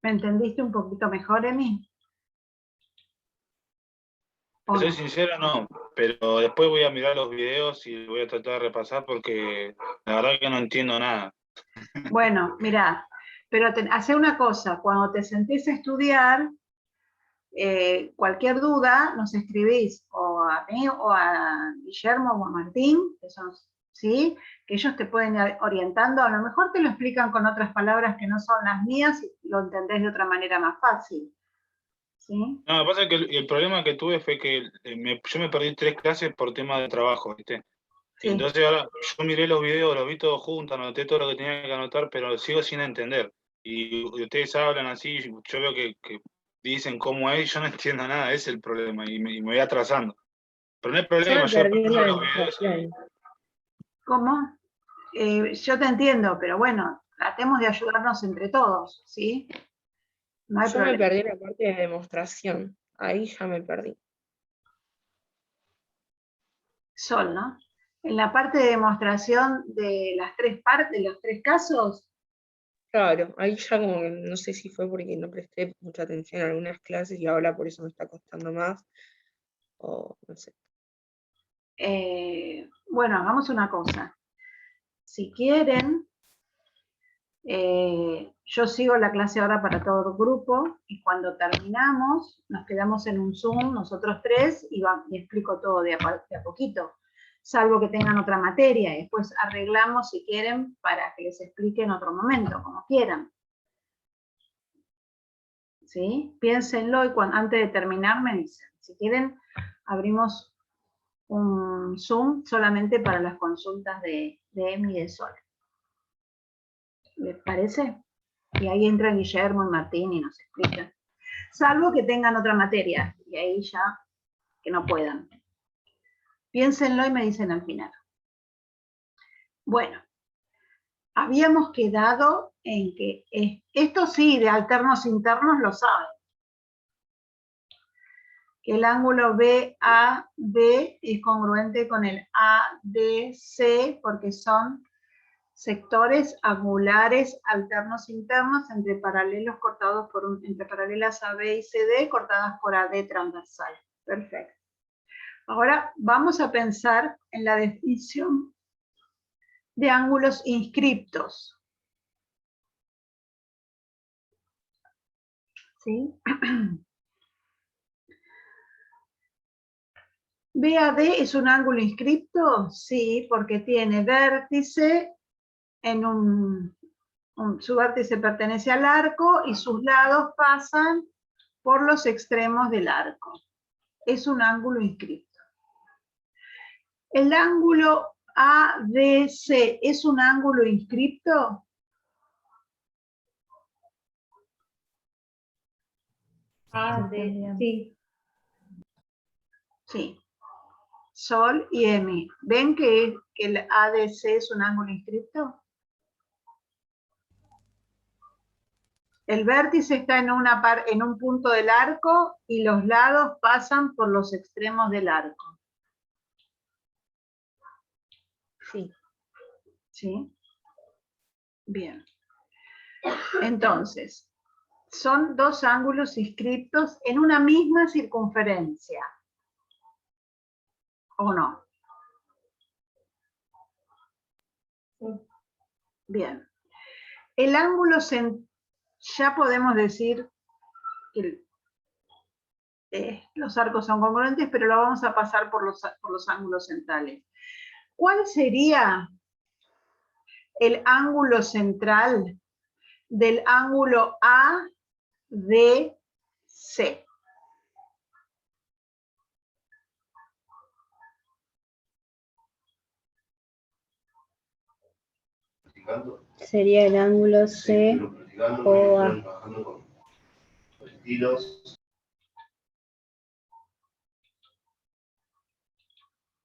¿Me entendiste un poquito mejor, Emi? Para ser sincero, no, pero después voy a mirar los videos y voy a tratar de repasar porque la verdad que no entiendo nada. Bueno, mirá, pero hace una cosa, cuando te sentís a estudiar, cualquier duda nos escribís o a mí o a Guillermo o a Martín, que son, ¿sí? Que ellos te pueden ir orientando, a lo mejor te lo explican con otras palabras que no son las mías y lo entendés de otra manera más fácil. ¿Sí? No, lo que pasa es que el problema que tuve fue que yo me perdí 3 clases por tema de trabajo, ¿viste? Sí. Entonces ahora yo miré los videos, los vi todos juntos, anoté todo lo que tenía que anotar, pero sigo sin entender. Y ustedes hablan así, yo veo que dicen cómo es, yo no entiendo nada, ese es el problema, y me voy atrasando. Pero no hay problema, yo después miro los videos. ¿Cómo? Yo te entiendo, pero bueno, tratemos de ayudarnos entre todos, ¿sí? No hay problema. Me perdí la parte de demostración, ahí ya me perdí. Sol, ¿no? En la parte de demostración de las 3 partes, los 3 casos. Claro, ahí ya como que no sé si fue porque no presté mucha atención a algunas clases y ahora por eso me está costando más, o no sé. Bueno, hagamos una cosa. Si quieren, yo sigo la clase ahora para todo el grupo y cuando terminamos nos quedamos en un Zoom, nosotros 3, y explico todo de a poquito, salvo que tengan otra materia, y después arreglamos si quieren para que les explique en otro momento, como quieran. ¿Sí? Piénsenlo y antes de terminar me dicen. Si quieren, abrimos un Zoom solamente para las consultas de Emi y de Sol. ¿Les parece? Y ahí entran Guillermo y Martín y nos explican. Salvo que tengan otra materia, y ahí ya que no puedan. Piénsenlo y me dicen al final. Bueno, habíamos quedado en que esto sí, de alternos internos lo saben. Que el ángulo BAD es congruente con el ADC porque son sectores angulares alternos internos entre paralelos cortados entre paralelas AB y CD cortadas por AD transversal. Perfecto. Ahora vamos a pensar en la definición de ángulos inscriptos. ¿Sí? BAD es un ángulo inscripto, sí, porque tiene vértice su vértice pertenece al arco y sus lados pasan por los extremos del arco. Es un ángulo inscripto. ¿El ángulo ADC es un ángulo inscripto? Sí. Sí. Sol y Emi. ¿Ven que el ADC es un ángulo inscripto? El vértice está en un punto del arco y los lados pasan por los extremos del arco. Sí. ¿Sí? Bien. Entonces, son 2 ángulos inscriptos en una misma circunferencia. ¿O no? Sí. Bien. El ángulo ya podemos decir que los arcos son congruentes, pero lo vamos a pasar por los ángulos centrales. ¿Cuál sería el ángulo central del ángulo ADC? Sería el ángulo COA.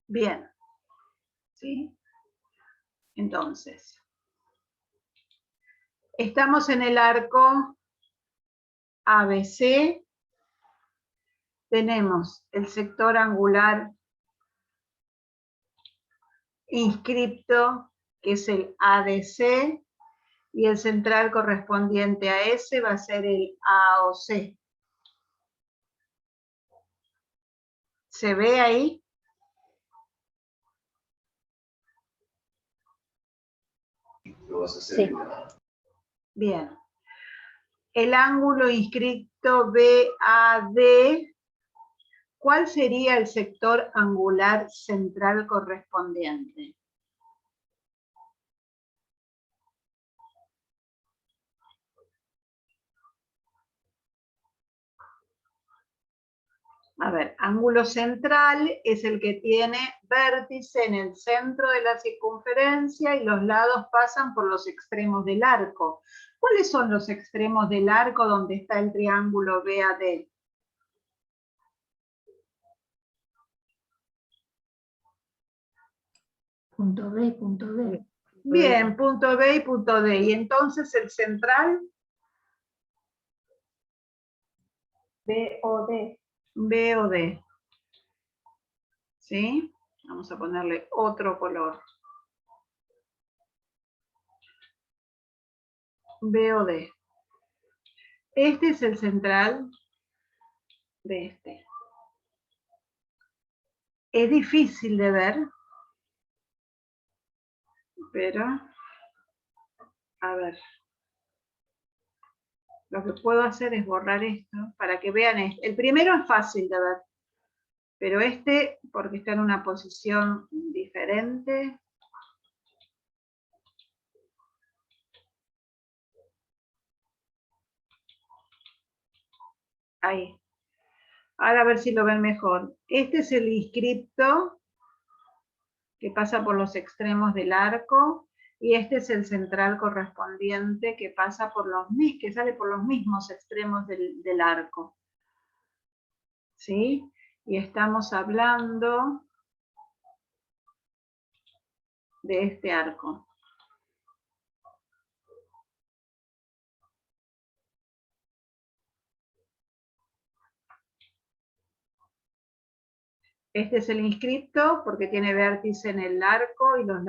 Bien. ¿Sí? Entonces, estamos en el arco ABC. Tenemos el sector angular inscripto, que es el ADC, Y el central correspondiente a ese va a ser el AOC. ¿Se ve ahí? Sí. Bien. El ángulo inscripto BAD, ¿cuál sería el sector angular central correspondiente? A ver, ángulo central es el que tiene vértice en el centro de la circunferencia y los lados pasan por los extremos del arco. ¿Cuáles son los extremos del arco donde está el triángulo BAD? Punto B, punto D. Bien, punto B y punto D. Y entonces el central, B o D. B o D. ¿Sí? Vamos a ponerle otro color. B o D. Este es el central de este. Es difícil de ver, pero, a ver, lo que puedo hacer es borrar esto para que vean esto. El primero es fácil de ver, pero este, porque está en una posición diferente. Ahí. Ahora a ver si lo ven mejor. Este es el inscripto que pasa por los extremos del arco y este es el central correspondiente que pasa por que sale por los mismos extremos del arco. ¿Sí? Y estamos hablando de este arco. Este es el inscripto porque tiene vértice en el arco y los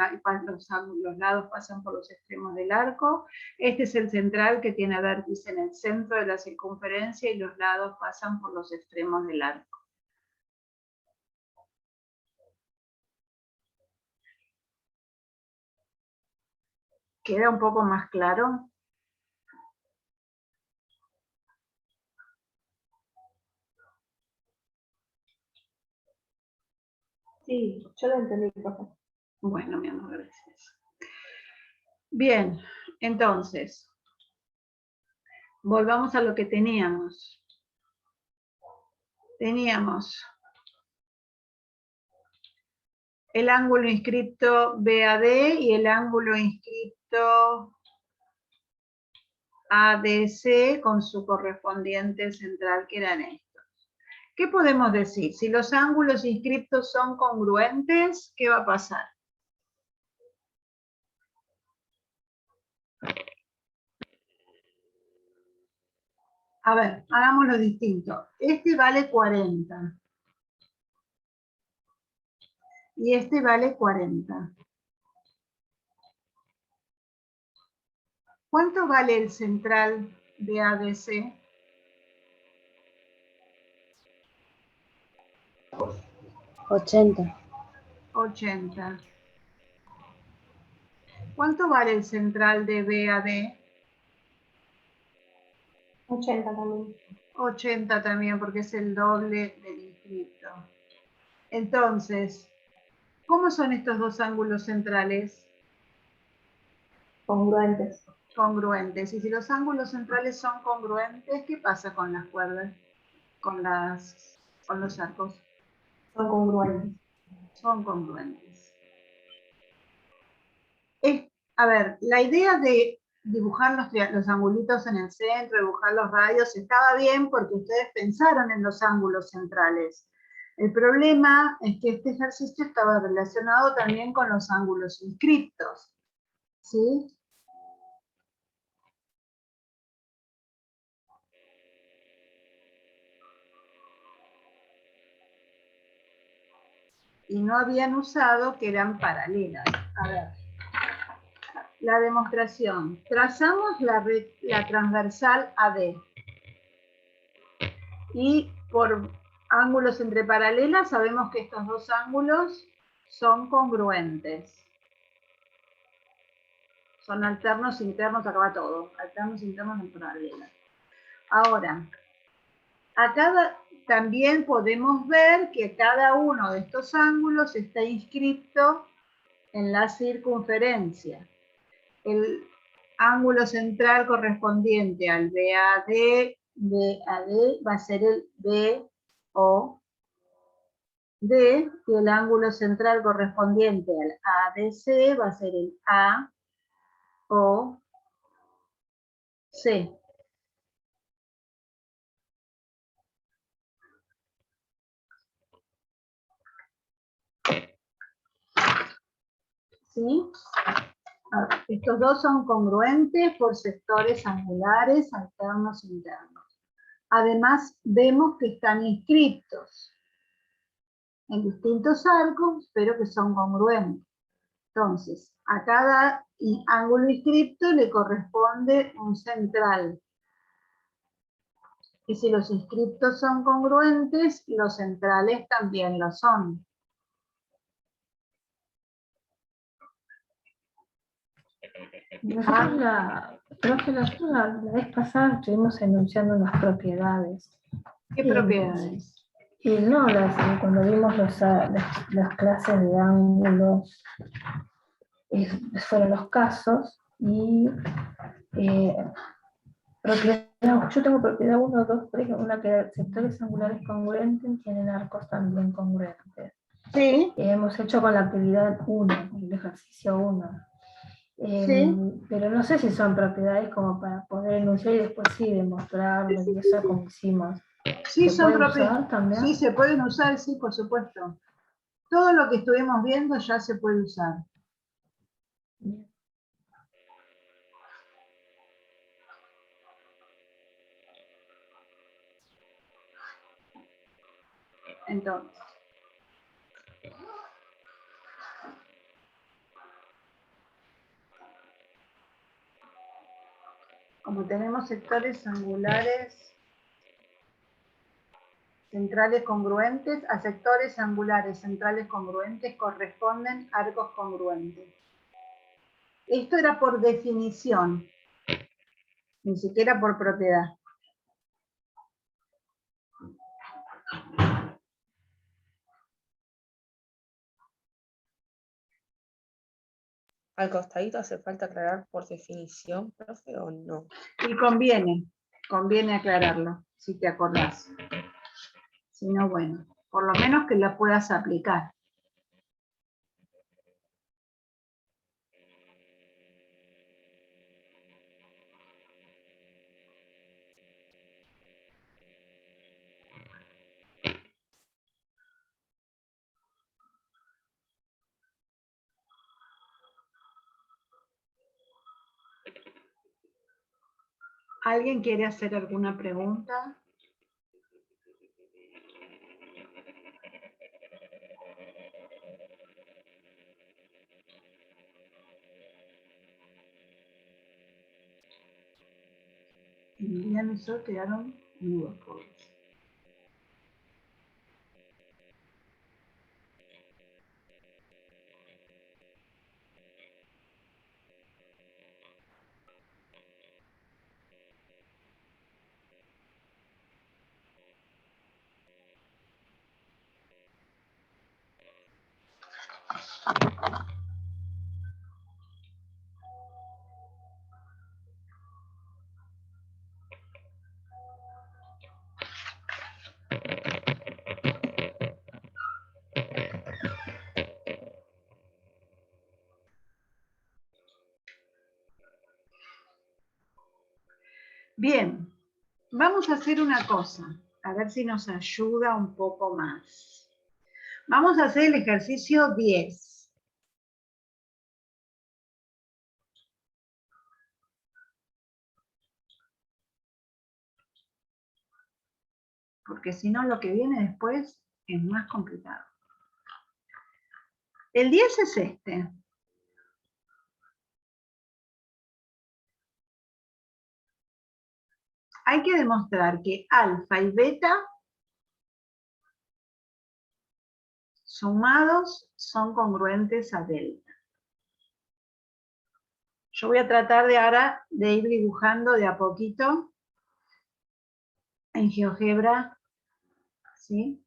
lados pasan por los extremos del arco. Este es el central que tiene vértice en el centro de la circunferencia y los lados pasan por los extremos del arco. ¿Queda un poco más claro? Sí, yo lo entendí, profe. Bueno, mi amor, gracias. Bien, entonces, volvamos a lo que teníamos. Teníamos el ángulo inscripto BAD y el ángulo inscripto ADC con su correspondiente central, que eran estos. ¿Qué podemos decir? Si los ángulos inscriptos son congruentes, ¿qué va a pasar? A ver, hagámoslo distinto. Este vale 40. Y este vale 40. ¿Cuánto vale el central de ADC? 80. 80. ¿Cuánto vale el central de BAD? 80 también. 80 también, porque es el doble del inscripto. Entonces, ¿cómo son estos dos ángulos centrales? Congruentes. Congruentes. Y si los ángulos centrales son congruentes, ¿qué pasa con las cuerdas? Con los arcos. Son congruentes. Son congruentes. A ver, la idea de dibujar los angulitos en el centro, dibujar los radios, estaba bien porque ustedes pensaron en los ángulos centrales. El problema es que este ejercicio estaba relacionado también con los ángulos inscriptos. ¿Sí? Y no habían usado que eran paralelas. A ver. la demostración. Trazamos la transversal AD. Y por ángulos entre paralelas sabemos que estos dos ángulos son congruentes. Son alternos internos, acá va todo. Alternos internos en paralela. Ahora, acá también podemos ver que cada uno de estos ángulos está inscrito en la circunferencia. El ángulo central correspondiente al BAD va a ser el BOD, y el ángulo central correspondiente al ADC va a ser el AOC. ¿Sí? Estos dos son congruentes por sectores angulares alternos internos. Además, vemos que están inscritos en distintos arcos, pero que son congruentes. Entonces, a cada ángulo inscripto le corresponde un central. Y si los inscriptos son congruentes, los centrales también lo son. Nosotros la vez pasada estuvimos enunciando unas propiedades. ¿Qué propiedades? Y no, cuando vimos las clases de ángulos, fueron los casos, y yo tengo propiedad 1, 2, 3, una que sectores angulares congruentes tienen arcos también congruentes. Sí. Hemos hecho con la actividad 1, el ejercicio 1. Sí. Pero no sé si son propiedades como para poder enunciar y después sí demostrarlo, y eso como hicimos. Sí, ¿Se pueden usar también? Sí, se pueden usar, sí, por supuesto. Todo lo que estuvimos viendo ya se puede usar. Bien. Entonces, como tenemos sectores angulares centrales congruentes, a sectores angulares centrales congruentes corresponden arcos congruentes. Esto era por definición, ni siquiera por propiedad. Al costadito hace falta aclarar por definición, profe, o no. Y conviene aclararlo, si te acordás. Si no, bueno, por lo menos que la puedas aplicar. ¿Alguien quiere hacer alguna pregunta? Emiliano y yo quedaron mudos, pobres. Bien, vamos a hacer una cosa, a ver si nos ayuda un poco más. Vamos a hacer el ejercicio 10. Porque si no, lo que viene después es más complicado. El 10 es este. hay que demostrar que alfa y beta sumados son congruentes a delta. Yo voy a tratar de ahora de ir dibujando de a poquito en GeoGebra, ¿sí?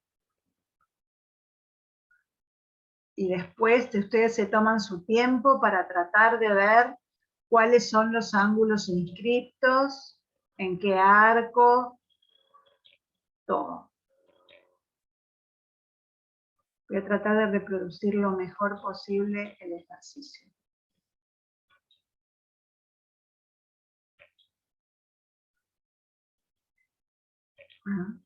Y después ustedes se toman su tiempo para tratar de ver cuáles son los ángulos inscriptos, en qué arco, todo. Voy a tratar de reproducir lo mejor posible el ejercicio. Ajá.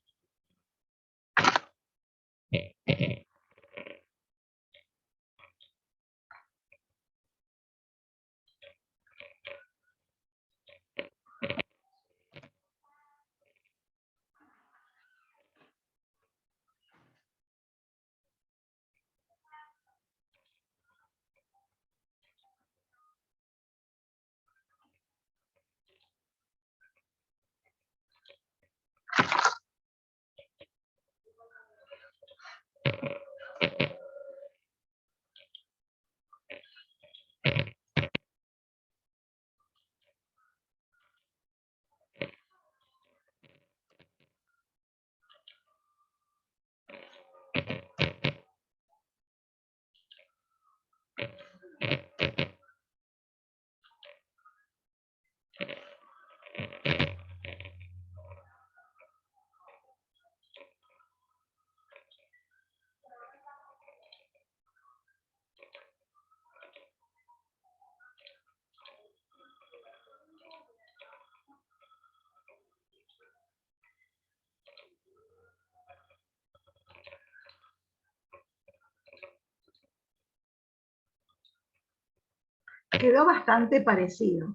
Quedó bastante parecido.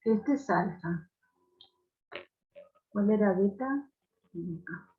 Este es alfa. ¿Cuál era beta? Acá.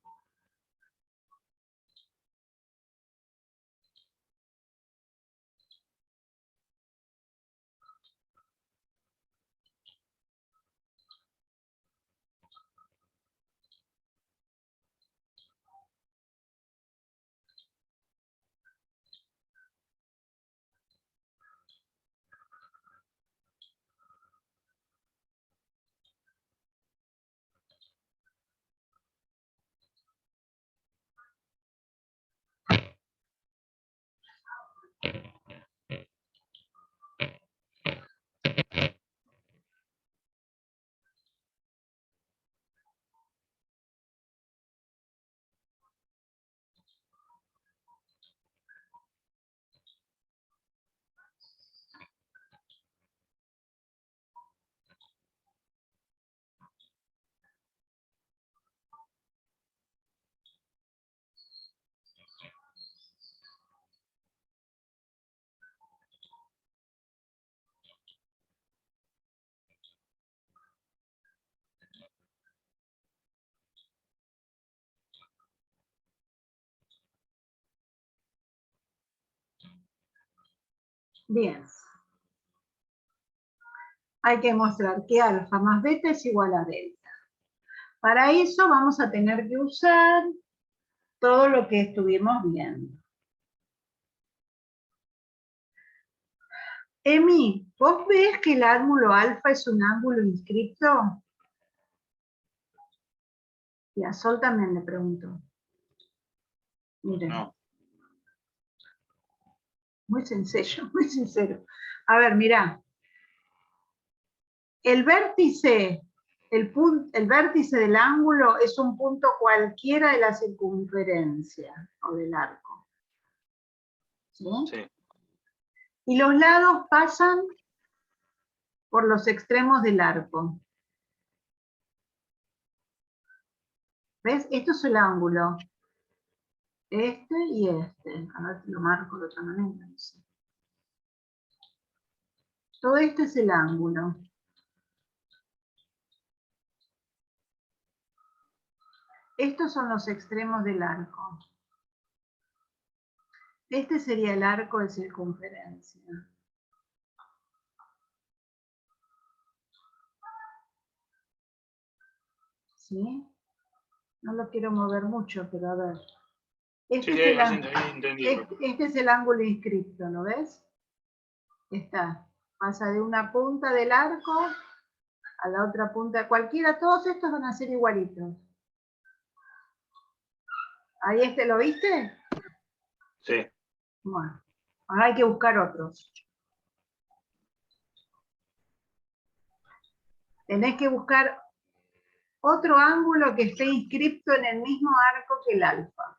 Bien. Hay que mostrar que alfa más beta es igual a delta. Para eso vamos a tener que usar todo lo que estuvimos viendo. Emi, ¿vos ves que el ángulo alfa es un ángulo inscripto? Y a Sol también le pregunto. Miren. No. Muy sencillo, muy sincero. A ver, mirá. el vértice, el vértice del ángulo es un punto cualquiera de la circunferencia o del arco. ¿Sí? Sí. Y los lados pasan por los extremos del arco. ¿Ves? Esto es el ángulo. Este y este. A ver si lo marco de otra manera. No sé. Todo este es el ángulo. Estos son los extremos del arco. Este sería el arco de circunferencia. ¿Sí? No lo quiero mover mucho, pero a ver. Este, Sí, es, el, así entendí. este es el ángulo inscripto, ¿lo ves? Está. Pasa de una punta del arco a la otra punta. Cualquiera, todos estos van a ser igualitos. Ahí este, ¿lo viste? Sí. Bueno, ahora hay que buscar otros. Tenés que buscar otro ángulo que esté inscripto en el mismo arco que el alfa.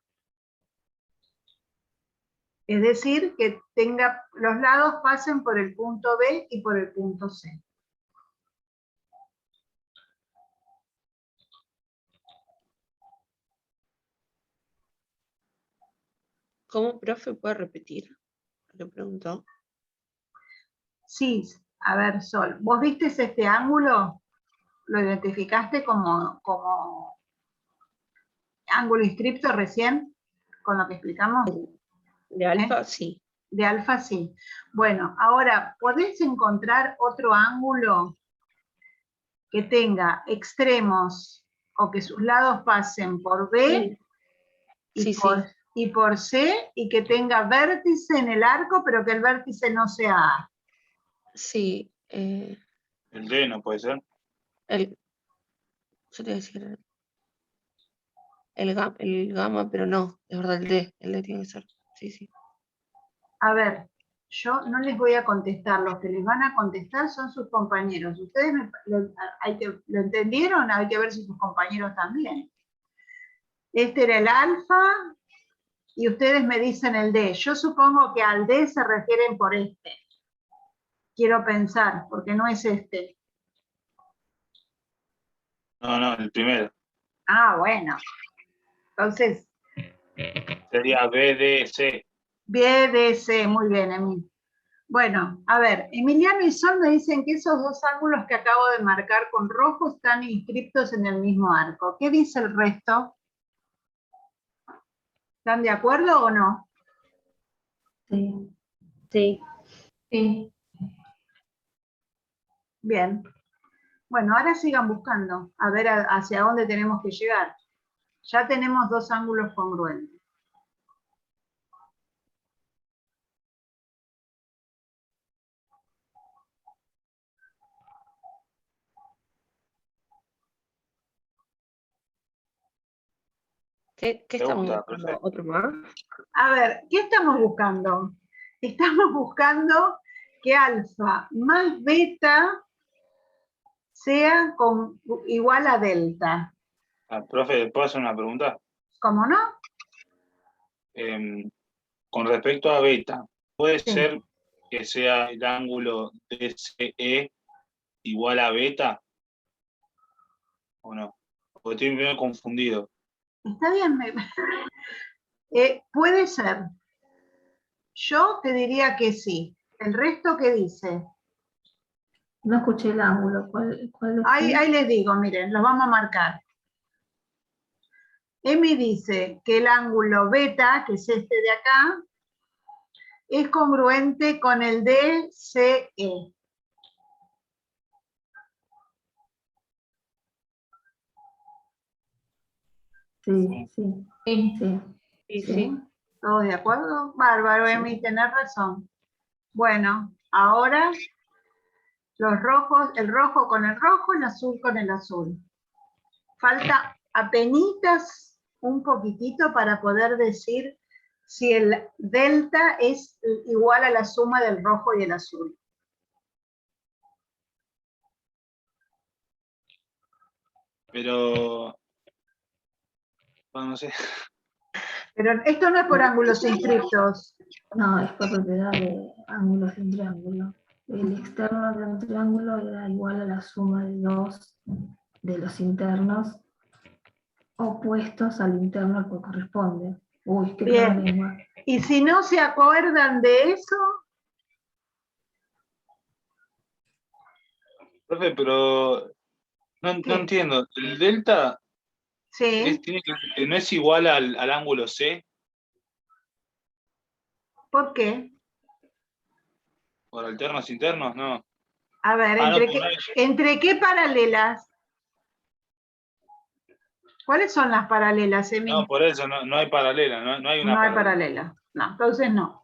Es decir, que tenga, los lados pasen por el punto B y por el punto C. ¿Cómo, profe, puede repetir? Le preguntó. Sí, a ver, Sol, ¿vos viste este ángulo? ¿Lo identificaste como ángulo inscripto recién? ¿Con lo que explicamos? De alfa, sí. De alfa, sí. Bueno, ahora, ¿podés encontrar otro ángulo que tenga extremos o que sus lados pasen por B Sí, y por C y que tenga vértice en el arco, pero que el vértice no sea A? sí. El D no puede ser. Yo te iba a decir el gamma, pero no, es verdad, el D tiene que ser. Sí, sí. A ver, yo no les voy a contestar, los que les van a contestar son sus compañeros. ¿Ustedes lo entendieron? Hay que ver si sus compañeros también. Este era el alfa y ustedes me dicen el D. Yo supongo que al D se refieren por este. Quiero pensar, porque no es este. No, el primero. Ah, bueno. Entonces, Sería BDC. BDC, muy bien, Emil. Bueno, a ver, Emiliano y Sol me dicen que esos dos ángulos que acabo de marcar con rojo están inscriptos en el mismo arco. ¿Qué dice el resto? ¿Están de acuerdo o no? Sí. Sí. Sí. Bien. Bueno, ahora sigan buscando, a ver hacia dónde tenemos que llegar. Ya tenemos dos ángulos congruentes. ¿Qué estamos Pregunta, buscando? profe. ¿Otro más? A ver, ¿qué estamos buscando? Estamos buscando que alfa más beta sea igual a delta. Profe, ¿puedo hacer una pregunta? ¿Cómo no? Con respecto a beta, ¿puede Sí. ser que sea el ángulo DCE igual a beta? ¿O no? Porque estoy medio confundido. Está bien. Puede ser. Yo te diría que sí. ¿El resto qué dice? No escuché el ángulo. ¿Cuál decís? Ahí les digo, miren, los vamos a marcar. Emi dice que el ángulo beta, que es este de acá, es congruente con el DCE. Sí, sí. Sí. Sí, ¿Sí? ¿Todos de acuerdo? Bárbaro, Emi, tenés razón. Bueno, ahora los rojos, el rojo con el rojo, el azul con el azul. Falta apenitas un poquitito para poder decir si el delta es igual a la suma del rojo y el azul. Pero, bueno, no sé. Pero esto no es por ángulos inscriptos. No, es por propiedad de ángulos de un triángulo. El externo de un triángulo era igual a la suma de dos de los internos opuestos al interno al que corresponde. Uy, qué Bien. lengua. Y si no se acuerdan de eso, Profe, pero no ¿qué? entiendo. ¿El delta Sí, no es igual al ángulo C ¿por qué? por alternos internos? No. A ver, Ah, no, ¿entre qué paralelas? ¿Cuáles son las paralelas, Emi? no, por eso no hay paralela, no hay una No hay paralela. paralela. No, entonces no.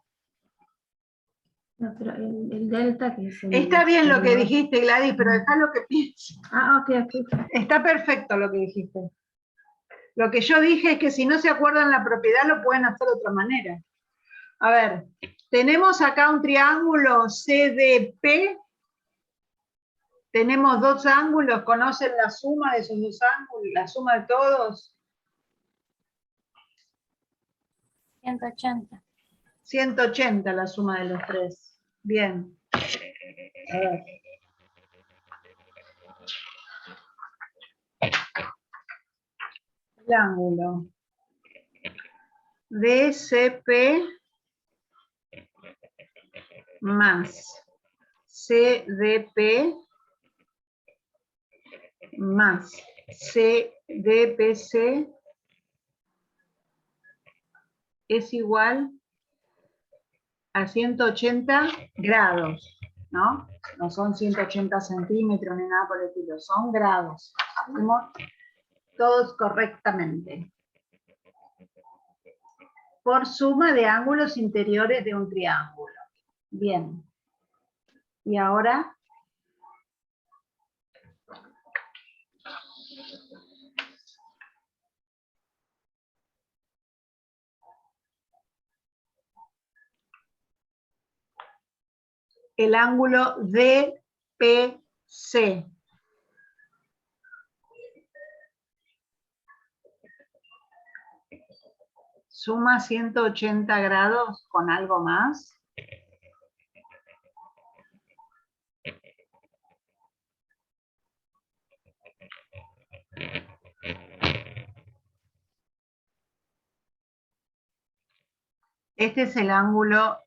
No, pero el delta, que es el Está bien lo que exterior. dijiste, Gladys, pero dejá lo que pienso. Ah, ok, ok. Está perfecto lo que dijiste. Lo que yo dije es que si no se acuerdan la propiedad lo pueden hacer de otra manera. A ver, tenemos acá un triángulo CDP. Tenemos dos ángulos, ¿conocen la suma de esos dos ángulos? La suma de todos. 180. 180 la suma de los tres. Bien. A ver. El ángulo DCP más CDP más CDPC es igual a 180 grados, ¿no? No son 180 centímetros ni nada por el estilo, son grados. Hacemos todos correctamente. Por suma de ángulos interiores de un triángulo. Bien. Y ahora, el ángulo DPC. Suma 180 grados con algo más. Este es el ángulo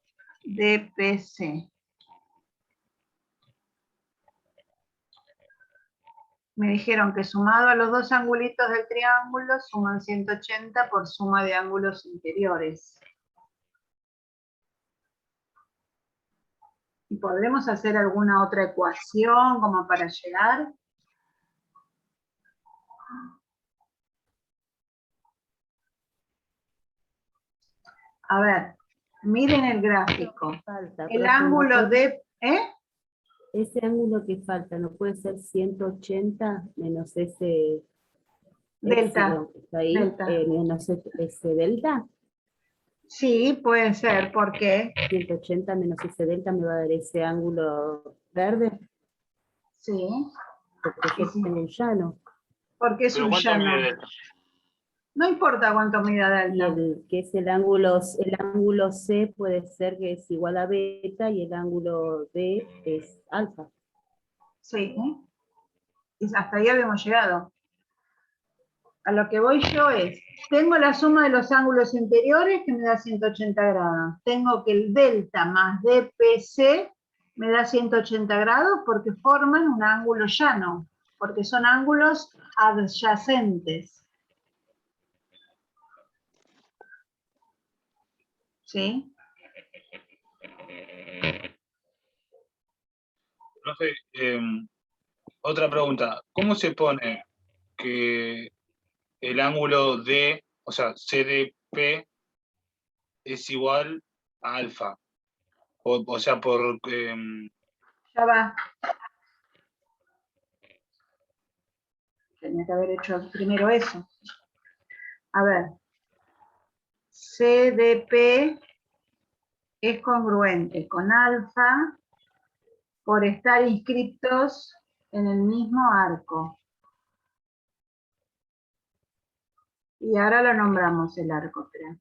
DPC. Me dijeron que sumado a los dos angulitos del triángulo suman 180 por suma de ángulos interiores. ¿Y podremos hacer alguna otra ecuación como para llegar? A ver, miren el gráfico. Falta, El profe, ángulo de... ese ángulo que falta, ¿no puede ser 180 menos ese Delta. epsilon que está ahí, Delta. menos ese delta? Sí, puede ser. ¿Por qué? 180 menos ese delta me va a dar ese ángulo verde, Sí. porque yo Sí. tengo un llano. Porque es Pero un ¿cuánto llano. mide delta? No importa cuánto mida Y delta. el que es el ángulo C puede ser que es igual a beta y el ángulo D es alfa. Sí. Y hasta ahí habíamos llegado. A lo que voy yo es, tengo la suma de los ángulos interiores que me da 180 grados. Tengo que el delta más DPC me da 180 grados porque forman un ángulo llano, porque son ángulos adyacentes. ¿Sí? Profe, otra pregunta. ¿Cómo se pone que el ángulo D, o sea, CDP, es igual a alfa? O sea, por... Ya va. Tenía que haber hecho primero eso. A ver. CDP es congruente con alfa por estar inscriptos en el mismo arco. Y ahora lo nombramos el arco, espera.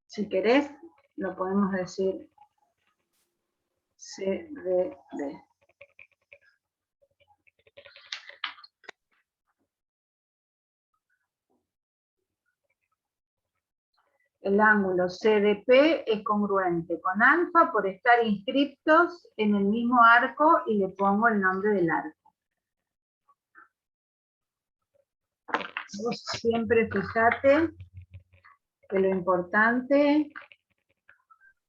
Si querés, lo podemos decir CDD. El ángulo CDP es congruente con alfa por estar inscriptos en el mismo arco y le pongo el nombre del arco. Vos siempre fijate que lo importante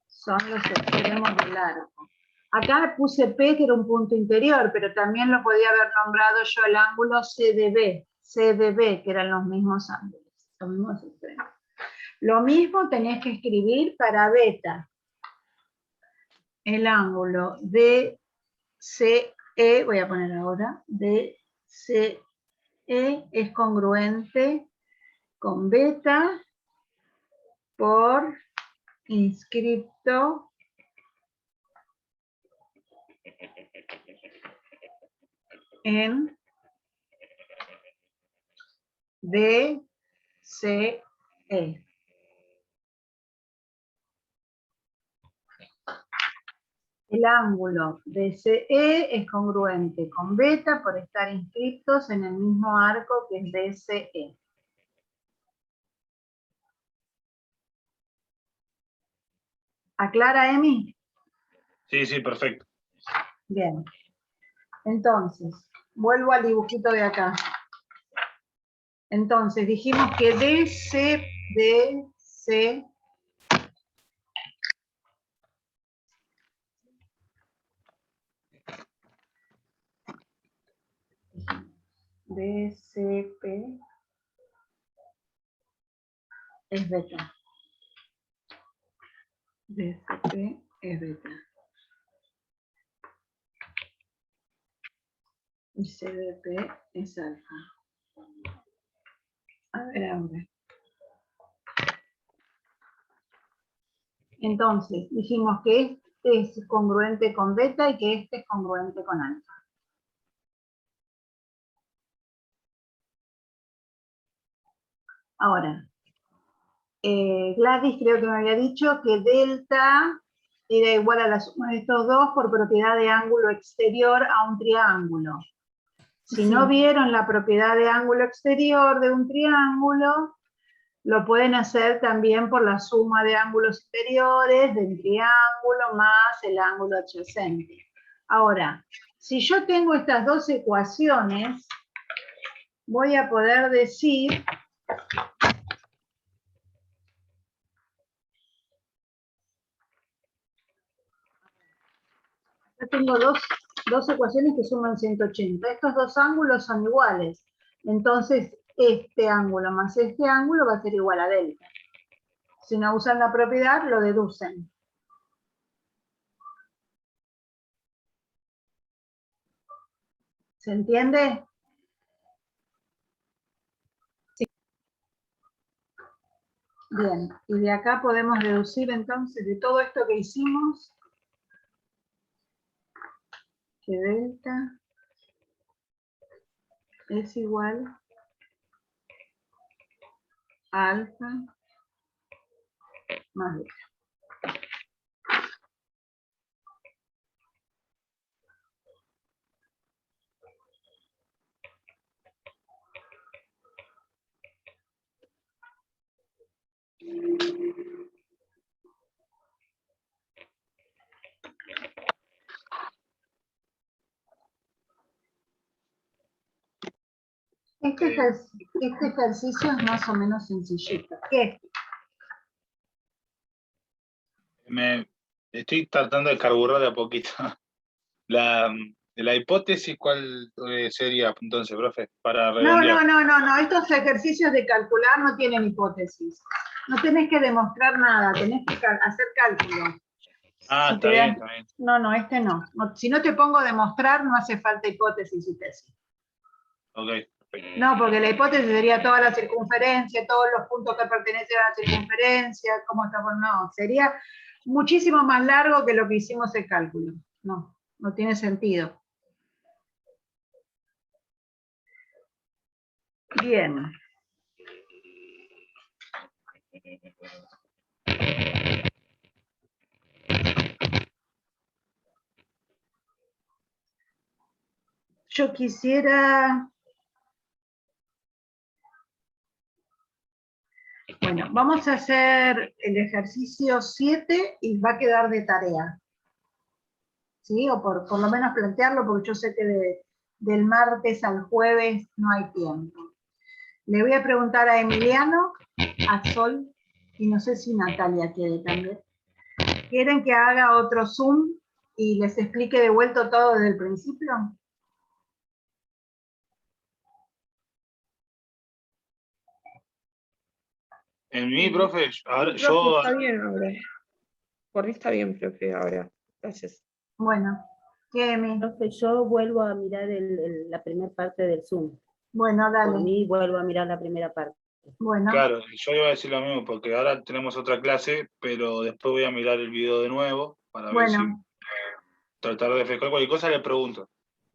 son los extremos del arco. Acá puse P, que era un punto interior, pero también lo podía haber nombrado yo el ángulo CDB, que eran los mismos ángulos, los mismos extremos. Lo mismo tenés que escribir para beta. El ángulo DCE, voy a poner ahora, DCE es congruente con beta por inscripto en DCE. El ángulo DCE es congruente con beta por estar inscriptos en el mismo arco que es DCE. ¿Aclara, Emi? Sí, sí, perfecto. Bien. Entonces, vuelvo al dibujito de acá. Entonces, dijimos que DC DCP es beta. DCP es beta. Y CDP es alfa. A ver ahora. Entonces, dijimos que este es congruente con beta y que este es congruente con alfa. Ahora, Gladys creo que me había dicho que delta era igual a la suma de estos dos por propiedad de ángulo exterior a un triángulo. Si no vieron la propiedad de ángulo exterior de un triángulo, lo pueden hacer también por la suma de ángulos interiores del triángulo más el ángulo adyacente. Ahora, si yo tengo estas dos ecuaciones, voy a poder decir yo tengo dos ecuaciones que suman 180. Estos dos ángulos son iguales. Entonces, este ángulo más este ángulo va a ser igual a delta. Si no usan la propiedad, lo deducen. ¿Se entiende? Sí. Bien, y de acá podemos deducir entonces de todo esto que hicimos, que delta es igual a alfa más beta. Este ejercicio es más o menos sencillito. ¿Qué? Me estoy tratando de carburar de a poquito. La hipótesis, ¿cuál sería entonces, profe? Para redondear. No. Estos ejercicios de calcular no tienen hipótesis. No tenés que demostrar nada, tenés que hacer cálculo. Ah, Si está te bien, dan- está bien. No, este no. Si no te pongo a demostrar, no hace falta hipótesis y tesis. Ok, perfecto. No, porque la hipótesis sería toda la circunferencia, todos los puntos que pertenecen a la circunferencia, cómo está por... No, sería muchísimo más largo que lo que hicimos el cálculo. No tiene sentido. Bien. Yo quisiera... Bueno, vamos a hacer el ejercicio 7 y va a quedar de tarea. ¿Sí? O por lo menos plantearlo, porque yo sé que del martes al jueves no hay tiempo. Le voy a preguntar a Emiliano, a Sol, y no sé si Natalia quiere también. ¿Quieren que haga otro Zoom y les explique de vuelta todo desde el principio? En mí, profe, ahora, Profe, yo está bien ahora. Por mí está bien, profe, ahora. Gracias. Bueno, ¿qué, Emi? Profe, yo vuelvo a mirar la primera parte del Zoom. Bueno, Por dale. mí vuelvo a mirar la primera parte. Bueno, claro, yo iba a decir lo mismo, porque ahora tenemos otra clase, pero después voy a mirar el video de nuevo para ver si bueno, tratar de refrescar cualquier cosa, le pregunto.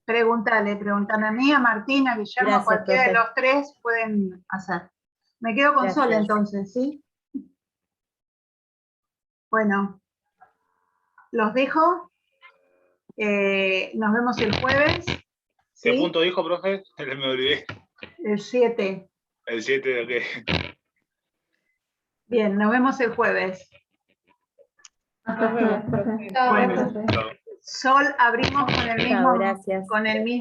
pregúntale a mí, a Martín, a Guillermo, Gracias, cualquiera de profe. los tres pueden hacer. Me quedo con Sol Gracias. entonces, ¿sí? Bueno, los dejo. Nos vemos el jueves. ¿Qué ¿Sí? punto dijo, profe? Me olvidé. El 7. El 7, ok. Bien, nos vemos el jueves. Hasta Nos vemos, después, profe. profe. Chao. Bueno. Profe. Chao. Sol, abrimos Chao, gracias. con este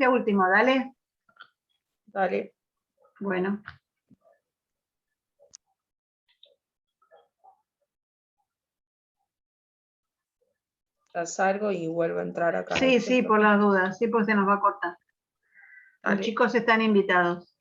último, dale. Dale. Bueno. Ya salgo y vuelvo a entrar acá. Sí, por las dudas, sí, pues se nos va a cortar. Los Dale. chicos están invitados.